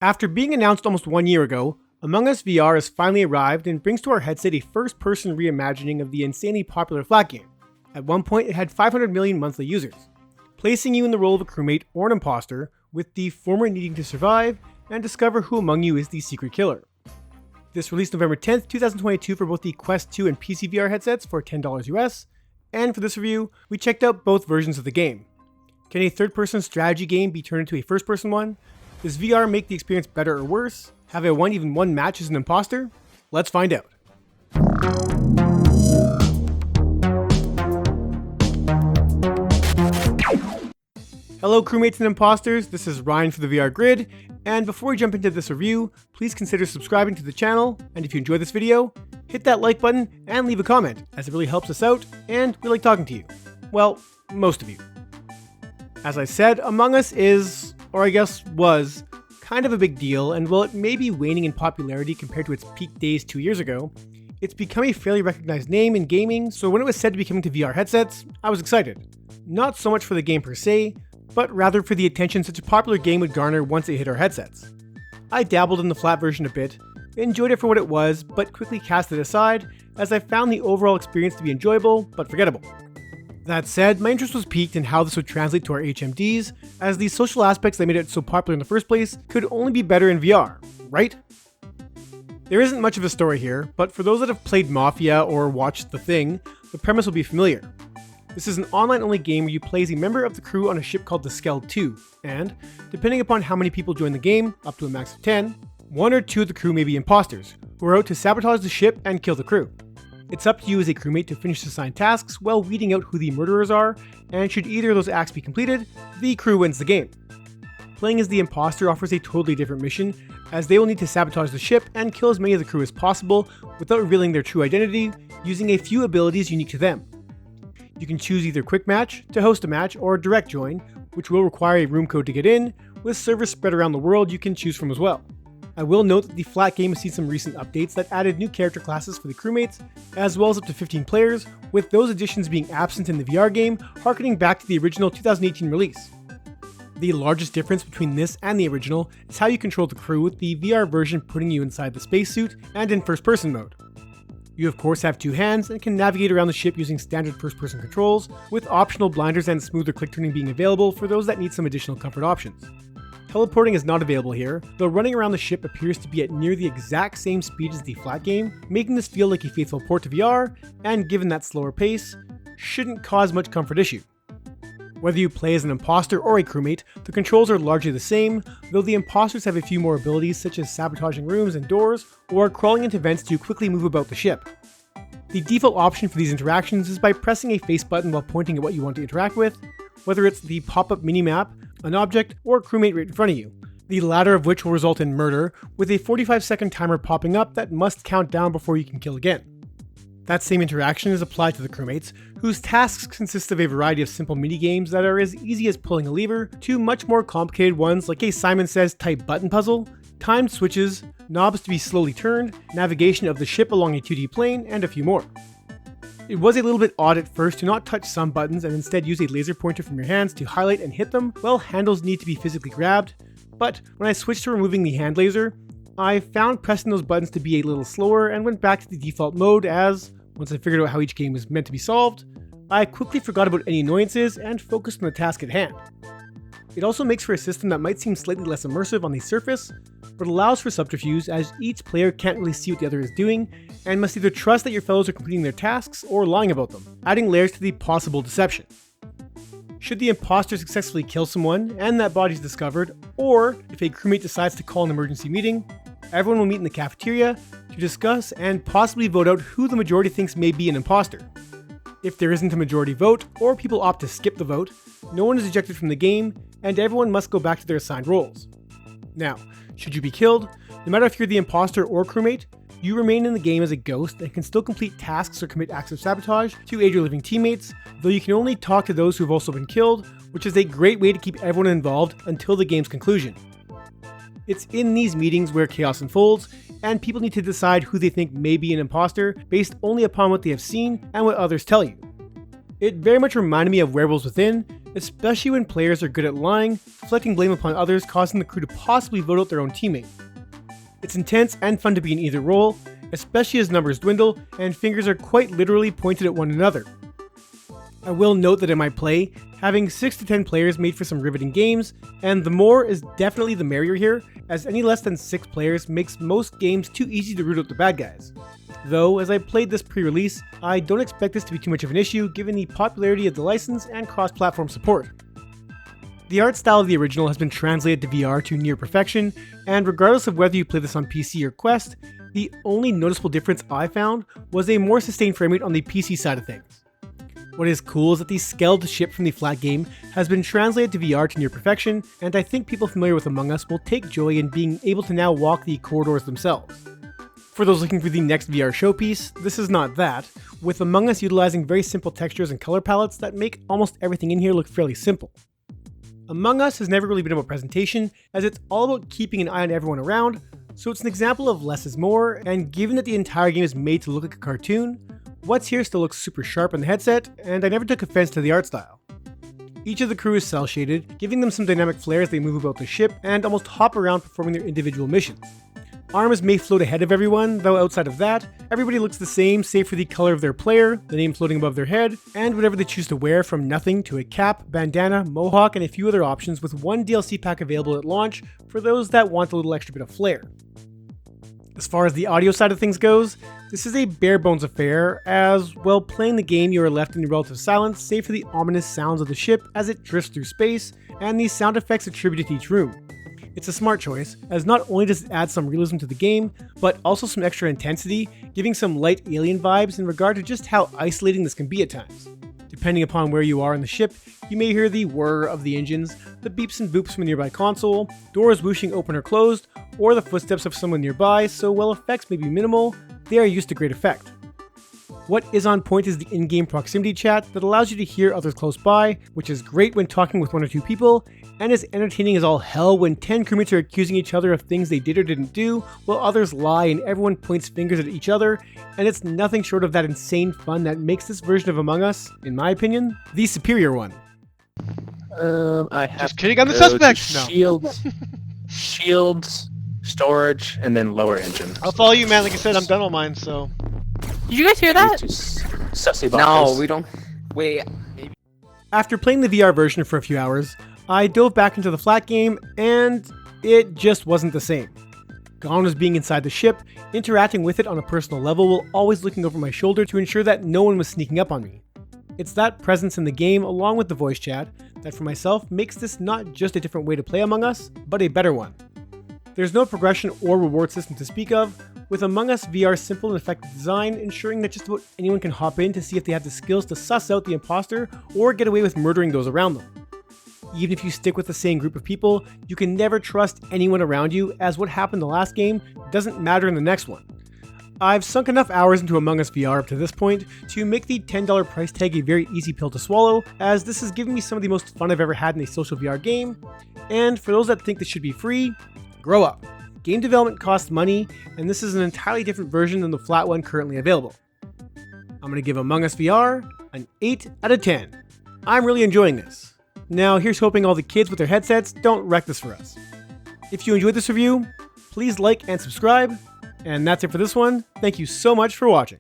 After being announced almost 1 year ago, Among Us VR has finally arrived and brings to our headset a first-person reimagining of the insanely popular flat game. At one point, it had 500 million monthly users, placing you in the role of a crewmate or an imposter, with the former needing to survive and discover who among you is the secret killer. This released November 10th, 2022 for both the Quest 2 and PCVR headsets for $10 US, and for this review, we checked out both versions of the game. Can a third-person strategy game be turned into a first-person one? Does VR make the experience better or worse? Have I won even one match as an imposter? Let's find out. Hello crewmates and imposters, this is Ryan for the VR Grid, and before we jump into this review, please consider subscribing to the channel, and if you enjoyed this video, hit that like button and leave a comment, as it really helps us out, and we like talking to you. Well, most of you. As I said, Among Us is, or I guess was, kind of a big deal, and while it may be waning in popularity compared to its peak days 2 years ago, it's become a fairly recognized name in gaming, so when it was said to be coming to VR headsets, I was excited. Not so much for the game per se, but rather for the attention such a popular game would garner once it hit our headsets. I dabbled in the flat version a bit, enjoyed it for what it was, but quickly cast it aside, as I found the overall experience to be enjoyable, but forgettable. That said, my interest was piqued in how this would translate to our HMDs, as the social aspects that made it so popular in the first place could only be better in VR, right? There isn't much of a story here, but for those that have played Mafia or watched The Thing, the premise will be familiar. This is an online-only game where you play as a member of the crew on a ship called the Schell 2, and, depending upon how many people join the game, up to a max of 10, one or two of the crew may be imposters, who are out to sabotage the ship and kill the crew. It's up to you as a crewmate to finish assigned tasks while weeding out who the murderers are, and should either of those acts be completed, the crew wins the game. Playing as the imposter offers a totally different mission, as they will need to sabotage the ship and kill as many of the crew as possible without revealing their true identity, using a few abilities unique to them. You can choose either quick match, to host a match, or direct join, which will require a room code to get in, with servers spread around the world you can choose from as well. I will note that the flat game has seen some recent updates that added new character classes for the crewmates, as well as up to 15 players, with those additions being absent in the VR game, harkening back to the original 2018 release. The largest difference between this and the original is how you control the crew, with the VR version putting you inside the spacesuit and in first-person mode. You of course have two hands and can navigate around the ship using standard first-person controls, with optional blinders and smoother click turning being available for those that need some additional comfort options. Teleporting is not available here, though running around the ship appears to be at near the exact same speed as the flat game, making this feel like a faithful port to VR, and given that slower pace, shouldn't cause much comfort issue. Whether you play as an imposter or a crewmate, the controls are largely the same, though the imposters have a few more abilities such as sabotaging rooms and doors, or crawling into vents to quickly move about the ship. The default option for these interactions is by pressing a face button while pointing at what you want to interact with, whether it's the pop-up minimap, an object, or a crewmate right in front of you, the latter of which will result in murder, with a 45-second timer popping up that must count down before you can kill again. That same interaction is applied to the crewmates, whose tasks consist of a variety of simple mini-games that are as easy as pulling a lever, to much more complicated ones like a Simon Says type button puzzle, timed switches, knobs to be slowly turned, navigation of the ship along a 2D plane, and a few more. It was a little bit odd at first to not touch some buttons and instead use a laser pointer from your hands to highlight and hit them, while handles need to be physically grabbed, but when I switched to removing the hand laser, I found pressing those buttons to be a little slower and went back to the default mode as, once I figured out how each game was meant to be solved, I quickly forgot about any annoyances and focused on the task at hand. It also makes for a system that might seem slightly less immersive on the surface, but allows for subterfuge as each player can't really see what the other is doing, and must either trust that your fellows are completing their tasks or lying about them, adding layers to the possible deception. Should the imposter successfully kill someone and that body is discovered, or if a crewmate decides to call an emergency meeting, everyone will meet in the cafeteria to discuss and possibly vote out who the majority thinks may be an imposter. If there isn't a majority vote, or people opt to skip the vote, no one is ejected from the game, and everyone must go back to their assigned roles. Now, should you be killed, no matter if you're the imposter or crewmate, you remain in the game as a ghost and can still complete tasks or commit acts of sabotage to aid your living teammates, though you can only talk to those who have also been killed, which is a great way to keep everyone involved until the game's conclusion. It's in these meetings where chaos unfolds, and people need to decide who they think may be an imposter based only upon what they have seen and what others tell you. It very much reminded me of Werewolves Within, especially when players are good at lying, deflecting blame upon others, causing the crew to possibly vote out their own teammate. It's intense and fun to be in either role, especially as numbers dwindle and fingers are quite literally pointed at one another. I will note that in my play, having 6 to 10 players made for some riveting games, and the more is definitely the merrier here, as any less than 6 players makes most games too easy to root out the bad guys. Though, as I played this pre-release, I don't expect this to be too much of an issue given the popularity of the license and cross-platform support. The art style of the original has been translated to VR to near perfection, and regardless of whether you play this on PC or Quest, the only noticeable difference I found was a more sustained frame rate on the PC side of things. What is cool is that the Schell ship from the flat game has been translated to VR to near perfection, and I think people familiar with Among Us will take joy in being able to now walk the corridors themselves. For those looking for the next VR showpiece, this is not that, with Among Us utilizing very simple textures and color palettes that make almost everything in here look fairly simple. Among Us has never really been about presentation, as it's all about keeping an eye on everyone around, so it's an example of less is more, and given that the entire game is made to look like a cartoon, what's here still looks super sharp on the headset, and I never took offense to the art style. Each of the crew is cell shaded, giving them some dynamic flair as they move about the ship and almost hop around performing their individual missions. Arms may float ahead of everyone, though outside of that, everybody looks the same save for the color of their player, the name floating above their head, and whatever they choose to wear from nothing to a cap, bandana, mohawk, and a few other options with one DLC pack available at launch for those that want a little extra bit of flair. As far as the audio side of things goes, this is a bare bones affair, as while playing the game you are left in relative silence save for the ominous sounds of the ship as it drifts through space, and the sound effects attributed to each room. It's a smart choice, as not only does it add some realism to the game, but also some extra intensity, giving some light alien vibes in regard to just how isolating this can be at times. Depending upon where you are in the ship, you may hear the whir of the engines, the beeps and boops from a nearby console, doors whooshing open or closed, or the footsteps of someone nearby, so while effects may be minimal, they are used to great effect. What is on point is the in-game proximity chat that allows you to hear others close by, which is great when talking with 1 or 2 people, and is entertaining as all hell when 10 crewmates are accusing each other of things they did or didn't do, while others lie and everyone points fingers at each other, and it's nothing short of that insane fun that makes this version of Among Us, in my opinion, the superior one. I have Just kidding on the suspects. No. Shields, storage, and then lower engine. I'll follow you, man. Like I said, I'm done on mine, so. Did you guys hear that? Sussy No, boxes. we don't. Wait. After playing the VR version for a few hours, I dove back into the flat game, and it just wasn't the same. Gone was being inside the ship, interacting with it on a personal level while always looking over my shoulder to ensure that no one was sneaking up on me. It's that presence in the game, along with the voice chat, that for myself makes this not just a different way to play Among Us, but a better one. There's no progression or reward system to speak of, with Among Us VR's simple and effective design ensuring that just about anyone can hop in to see if they have the skills to suss out the imposter or get away with murdering those around them. Even if you stick with the same group of people, you can never trust anyone around you, as what happened the last game doesn't matter in the next one. I've sunk enough hours into Among Us VR up to this point to make the $10 price tag a very easy pill to swallow, as this has given me some of the most fun I've ever had in a social VR game, and for those that think this should be free, grow up. Game development costs money, and this is an entirely different version than the flat one currently available. I'm going to give Among Us VR an 8 out of 10. I'm really enjoying this. Now here's hoping all the kids with their headsets don't wreck this for us. If you enjoyed this review, please like and subscribe, and that's it for this one. Thank you so much for watching.